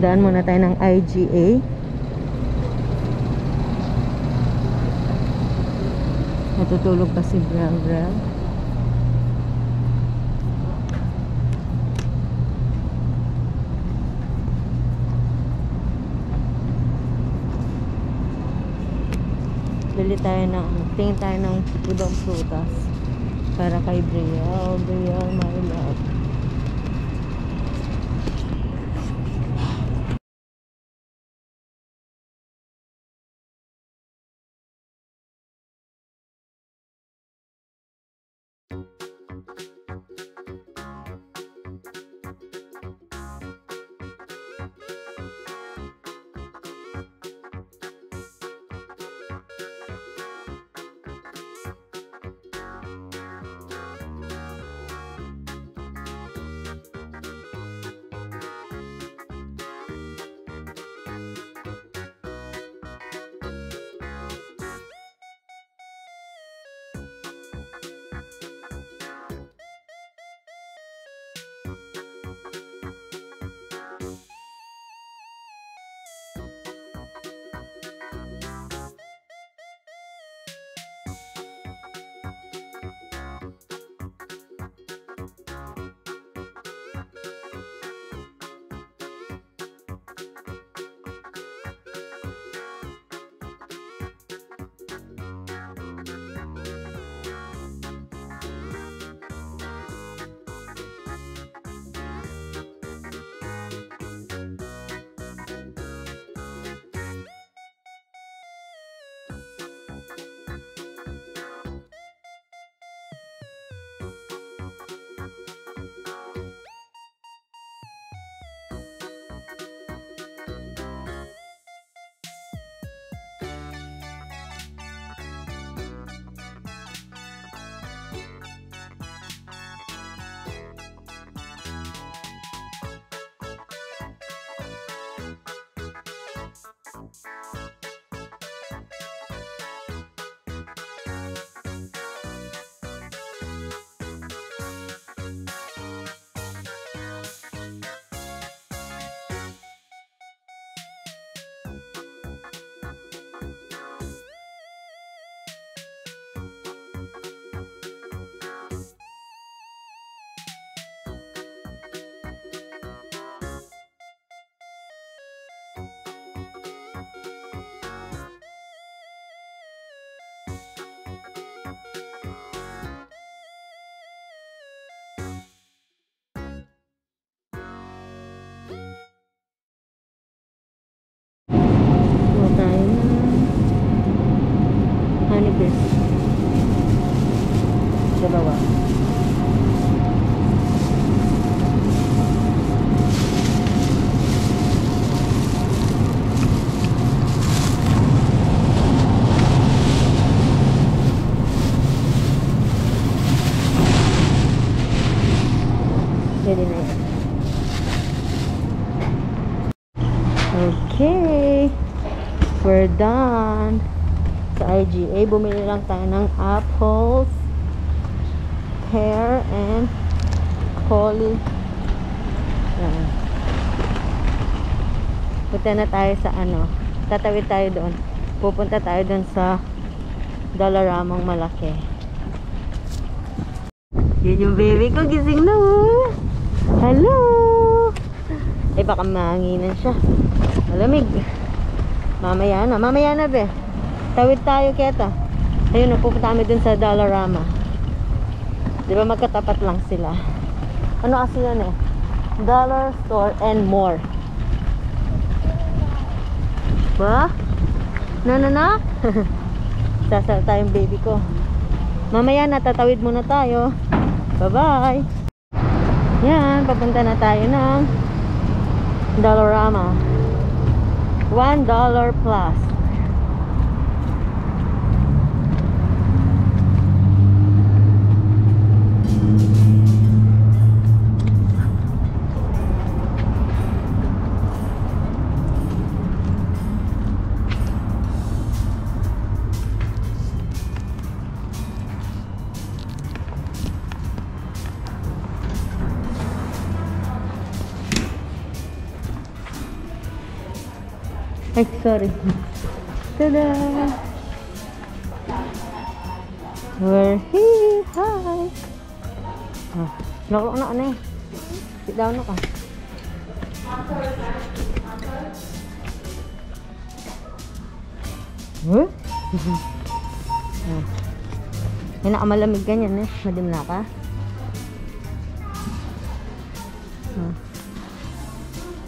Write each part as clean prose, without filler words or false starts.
Daan muna tayo ng IGA. Natutulog pa si Brel. Bili tayo ng, tingin tayo ng ibang prutas para kay Brielle, my love. Dalawa. Pwede na yan. Okay. We're done. Sa IGA, bumili lang tayo ng apples, pear, and cauli. Yan. Punta na tayo sa ano. Tatawid tayo doon. Pupunta tayo doon sa Dalaramang malaki. Yan yung baby ko. Gising na. Hello. Ay baka mahanginan siya. Malamig. Mamaya na be. Tawid tayo keta. Ayun, pupunta kami dun sa Dollarama. Di ba magkatapat lang sila? Ano kasi yan eh? Dollar Store and More. Ba? Na? Sasal tayong baby ko. Mamaya na, tatawid muna tayo. Bye-bye. Yan, papunta na tayo ng Dollarama. $1 plus. Ay, sorry. Tada! We're here. Hi! Ah, laro na ano eh. Sit down na ka. Huh? May nakamalamig ganyan eh. Madimla ka.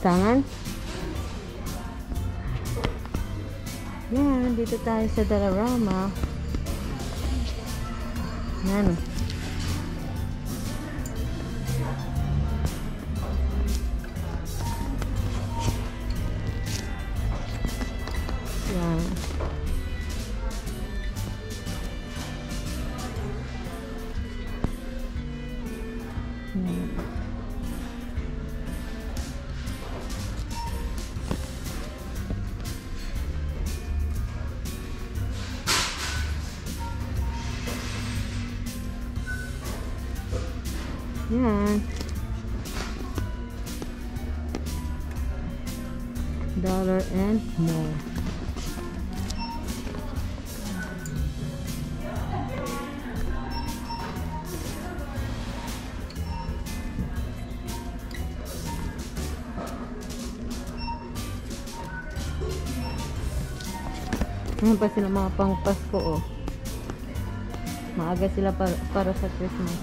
Tangan. Yan, dito tayo sa Dollarama. Yan. Yan. Yan. Dollar and more. Ngayon pa sila mga pang Pasko oh. Maaga sila para sa Christmas.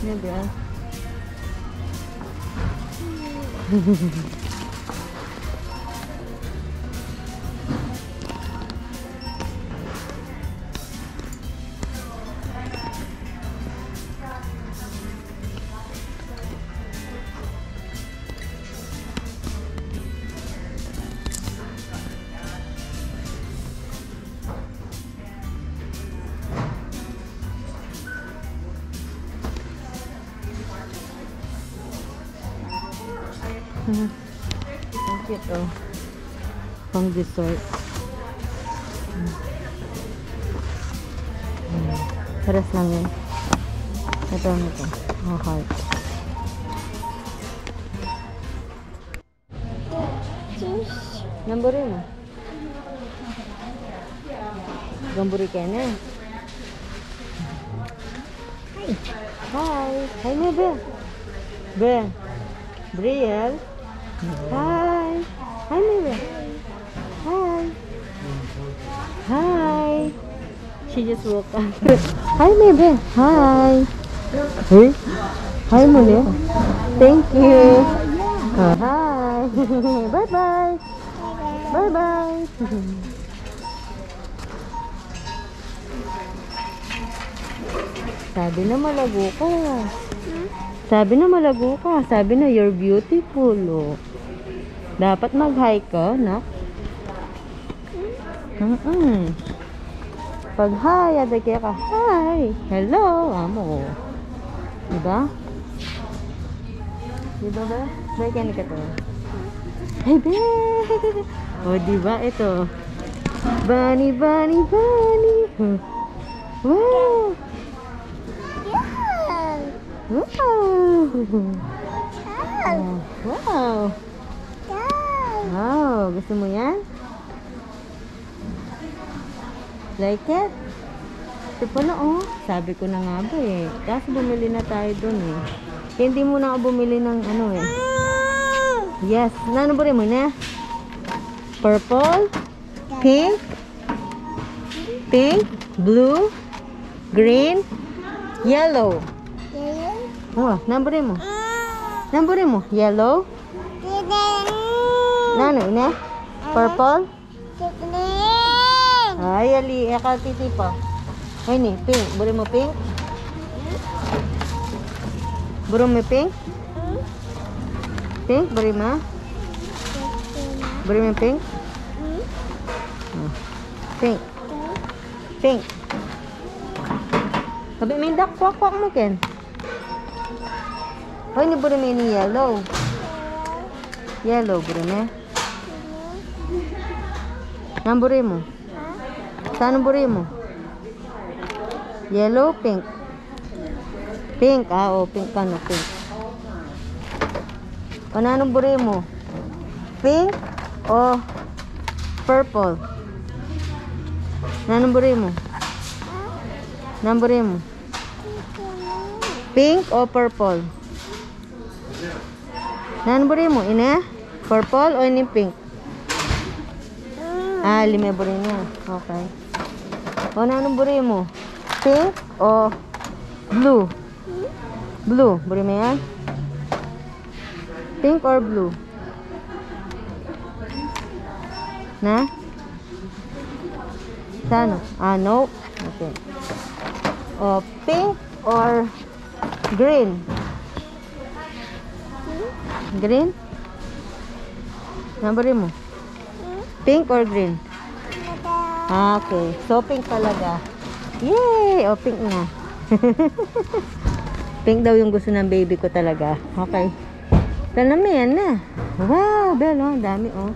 Yan ba? Ang cute oh. Pang dessert. Paras lang yun. Ito ano to. Oh, heart. Gamburi mo. Gamburi ka na. Hi. Hi mo be. Be. Brielle. Hi. Hi, Mary. Hi. Hi. She just woke up. Hi, Mary. Hi. Hey. Hi, Mary. Thank you. Hi. Bye-bye. Bye-bye. Sabi na malago ka. Sabi na malago ka. Sabi na you're beautiful. Oh. Dapat mag-hi ka, no? Pag hi, aday kaya ka. Hi. Hello. Amo. Diba? Diba ba? Bye ka na ka to. Hey, be. O, diba? Ito. Bunny, bunny, bunny. Wow. Wow. Wow. Wow. Gusto mo yan? Like it? Ito pala oh. Sabi ko na nga ba eh. Kasi bumili na tayo dun eh. Kaya hindi muna ako bumili ng ano eh. Yes. Ano ba rin mo na? Purple? Pink? Pink? Blue? Green? Yellow? Oh, namburin mo. Namburin mo. Yellow. Nano ina? Purple. Ay, ali. Eka titi pa. Ay ni, pink. Burin mo pink? Burin mo pink? Pink? Burin mo? Burin mo pink? Pink. Pink. Sabi mindak. Kwak-kwak mo ken. Hoy, ni buri may ni yellow. Yellow, buri me. Nang buri mo? Saan buri mo? Yellow, pink. Pink, ah, oh, pink ka no, pink. Ano buri mo? Pink? o purple? Nanumburi mo? Numburi mo? Pink o purple? Nanumburi mo? Ini? Purple o ini pink? Ah, limeburi niya. Okay. O nanumburi mo? Pink o blue? Blue. Buri mo yan? Pink or blue? Na? Sano? Ah, no. Okay. O pink or green? Green? Nanumburi mo? Pink or green? Ah, okay. So, pink talaga. Yay! O, pink na. Pink daw yung gusto ng baby ko talaga. Okay. Tanam yan na. Wow, Bel, oh. Dami, oh.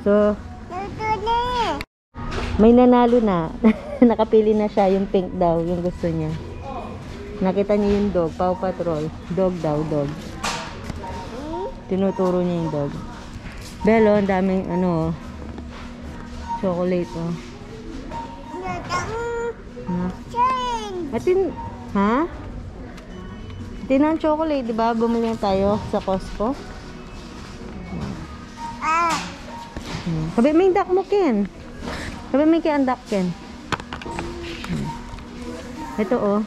So, may nanalo na. Nakapili na siya. Yung pink daw, yung gusto niya. Nakita niya yung dog. Paw Patrol. Dog daw, dog. Tinuturo niya yung dog. Bel, oh. Ang daming, ano, chocolate, oh. Atin, ha? Atin ang chocolate, diba? Bumili na tayo sa Costco. Sabi may duck mo, Ken. Sabi may kaya ang duck, Ken. Ito, oh.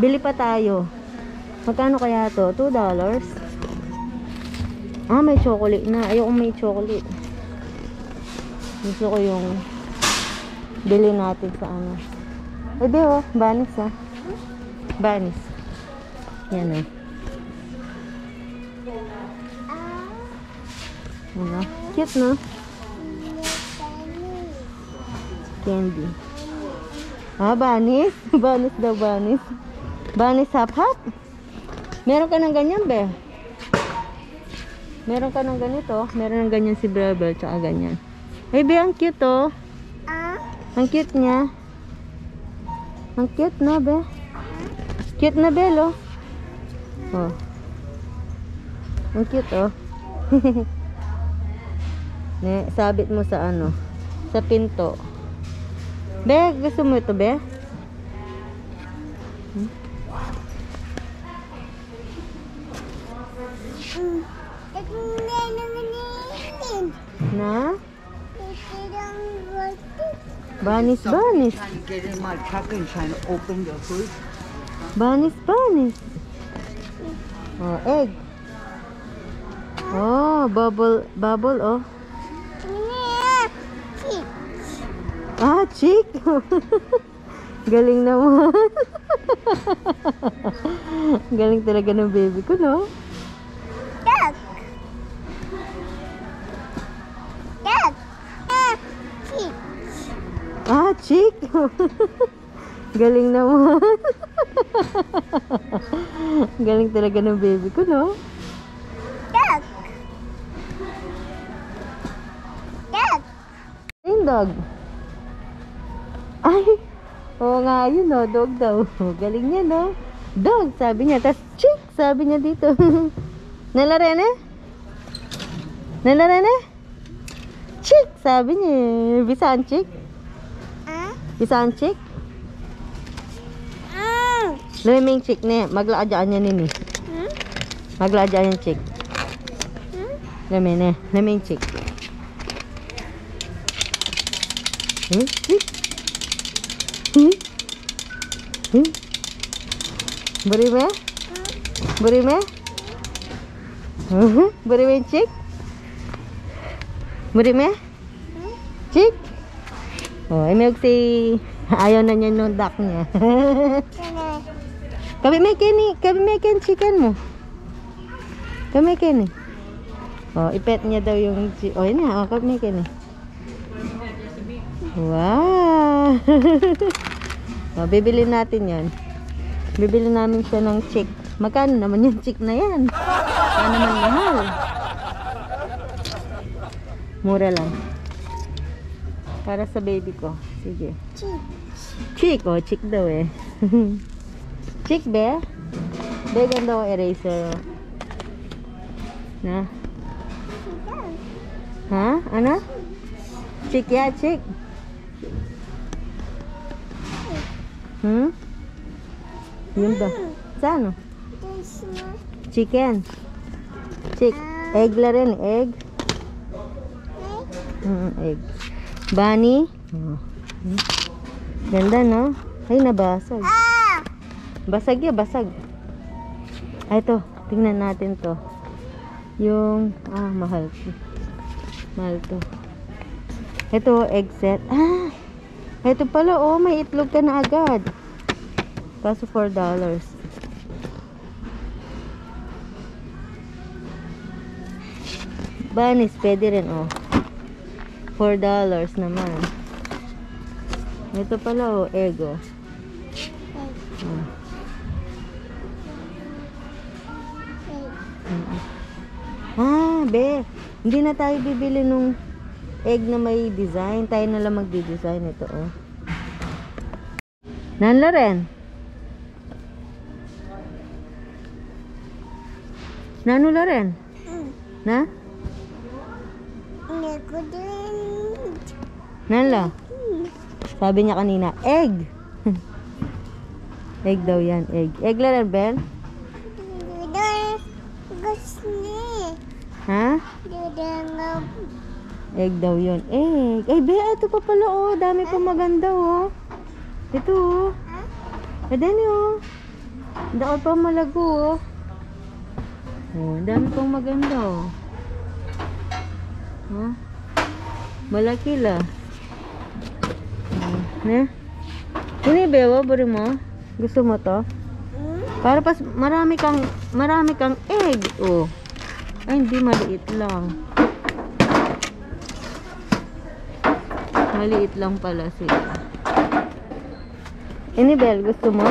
Bili pa tayo. Magkano kaya to? $2? Ah, may chocolate na. Ayoko may chocolate. Gusto ko yung bili natin sa ano. Ede, oh. Banis, ah. Banis. Yan, oh. Ano? Cute, no? Candy. Ah, banis. Banis daw, banis. Banis hap-hap. Meron ka ng ganyan, be? Meron ka ng ganito. Meron ng ganyan si Brebel, tsaka ganyan. Ay, be, ang cute, oh. Ang cute niya. Ang cute na, be. Cute na, Bel, oh. Oh. Ang cute, oh. Sabit mo sa ano, sa pinto. Be, gusto mo ito, be? Na? Banis, banis. Get in my truck and trying to open your food. Banis, banis. Oh, egg. Oh, bubble, bubble, oh. Ah, chick. Galing naman. Galing talaga ng baby ko, no? Duck. Duck. Chick. Ah, chick. Galing naman. Galing talaga ng baby ko, no? Duck. Duck. Yung dog. Ay, oo nga yun, no? Dog daw. Galing niya, no? Dog, sabi niya. Tapos, chick, sabi niya dito. Nalarene? Nalarene? Chick, sabi niya. Bisan chick? Bisan chick? Laming chick ne. Maglaadyan niya nini. Maglaadyan yung chick. Laming ne. Laming chick. Beri me? Beri me? Beri me chick? Beri me? Chick? Oh, may si ayaw na niya nung duck niya. Kami may ken chicken mo. Kami ken. Oh, ipet niya daw yung oh, yun na. Oh, kami ken. Wow. Oh, bibili natin 'yan. Bibili namin siya ng chick. Magkano naman yung chick na 'yan? Ano naman mahal? Mura lang. Para sa baby ko. Sige. Chick. Oh, chick daw eh. Chick, be? Be, ganda ko eraser. Na? Ha? Ano? Chick ya, chick. Yun ba? Sa ano? This one. Chicken. Chick. Egg la rin, egg. Egg. Bunny. Ganda, no? Ay, nabasag. Ah! Basag ya, basag. Ay, ito. Tingnan natin to. Yung, mahal. Mahal to. Ito, egg set. Ito pala, may itlog ka na agad. Kaso $4. Banis, pwede rin, $4 naman. Ito pala, egg, Be, hindi na tayo bibili nung egg na may design. Tayo na lang magdi-design ito, Nanla rin. Nanula rin. Na? Nanla. Sabi niya kanina, egg. Egg daw yan, egg. Egg la rin, Ben? Ha? Egg daw yun. Egg. Ay, Be, ito pa pala, dami pa maganda, Ito, Dani, dami pa malago, dami pang maganda, malaki la. Ini, Be, buri mo? Gusto mo to? Para pas marami kang egg, Ay, hindi, maliit lang. Maliit lang pala sila. Ini, Bel, gusto mo?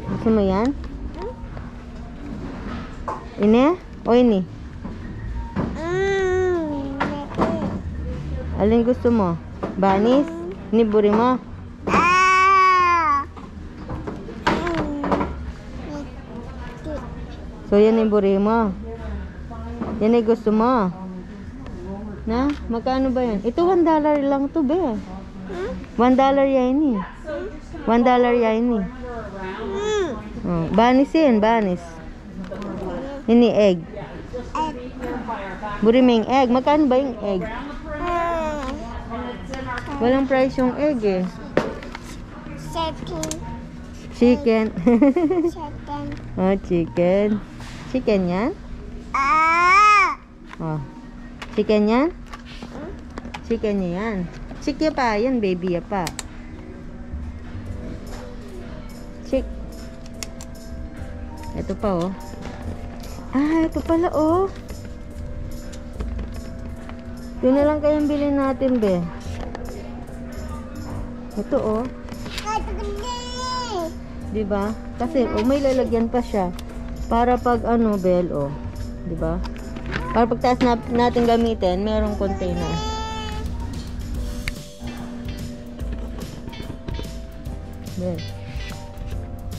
Gusto mo yan? Ini? O ini? Alin gusto mo? Banis? Ini buri mo? So, yan yung buri mo. Yan ay gusto mo. Na? Magkano ba yan? Ito $1 lang to, Be. $1 yan, $1 yan, banis yan, banis. Ini egg. Buri mo yung egg. Magkano ba yung egg? Walang price yung egg, Chicken. Chicken. Chicken yan? Chicken yan? Chicken niya yan. Chick ya pa. Yan, baby ya pa. Chick. Ito pa, ito pala, Ito na lang kayang bilhin natin, Be. Ito, diba? Kasi, may lalagyan pa siya. Para pag, Bel, diba? Para pagtaas natin gamitin, merong container. Bel.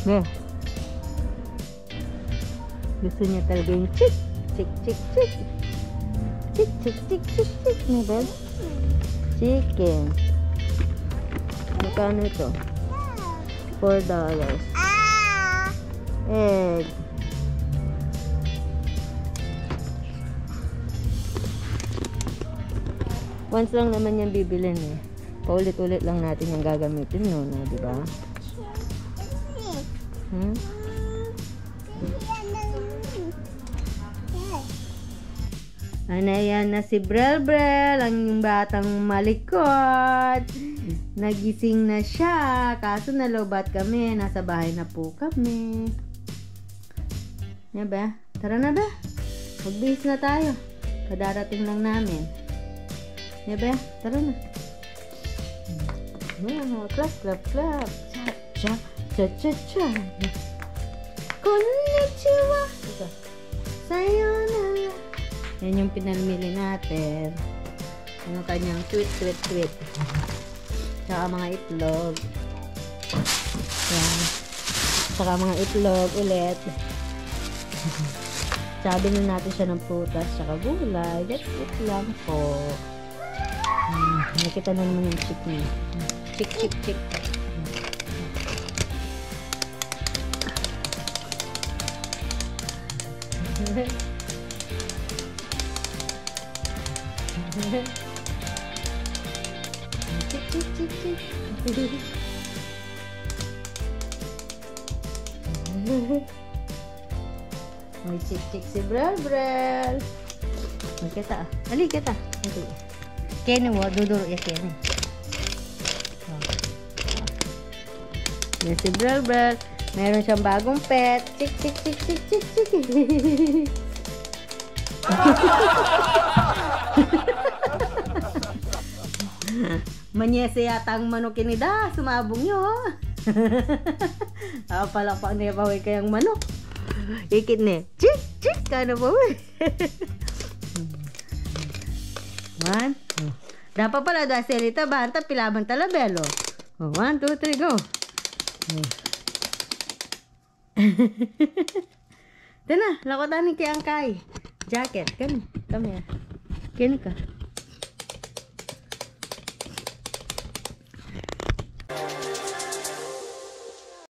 Bel. Gusto niya talaga yung chick. Chick, chick, chick. Chick, chick, chick, chick, chick. Na, Bel? Chicken. Magkano ito? $4. Egg. Once lang naman yung bibilin, Paulit-ulit lang natin yung gagamitin, di ba? Ayan na si Brel, ang yung batang malikot. Nagising na siya. Kaso nalobat kami. Nasa bahay na po kami. Ba? Tara na, ba? Magbihis na tayo. Kadarating lang namin. Ba? Tara na. Clap, clap, clap. Cha, cha, cha, cha. Konnichiwa. Sayonara. Yan yung pinamili natin. Yung kanyang tweet. Tsaka mga itlog. Yan. Tsaka mga itlog ulit. Sabi na natin siya ng prutas tsaka gulay. That's it lang po. Nakita na naman yung chick niya. Chick, chick, chick. Chick, chick, chick, chick. May chick-chick si Brel. Magkita. Ali, kita. Kene mo, duduro ya kene. Yan si Brel. Meron siyang bagong pet. Chick. Manyese yata ang manok kinida. Sumabong nyo. Pala pa niya bawi kayang manok. Ikit ne. Chick. Kano ba? One. Dapat pala doon selita banta pilaban talabelo. 1, 2, 3, go. Ito na. Lakotanin kay Angkay. Jacket. Come here. Kini ka.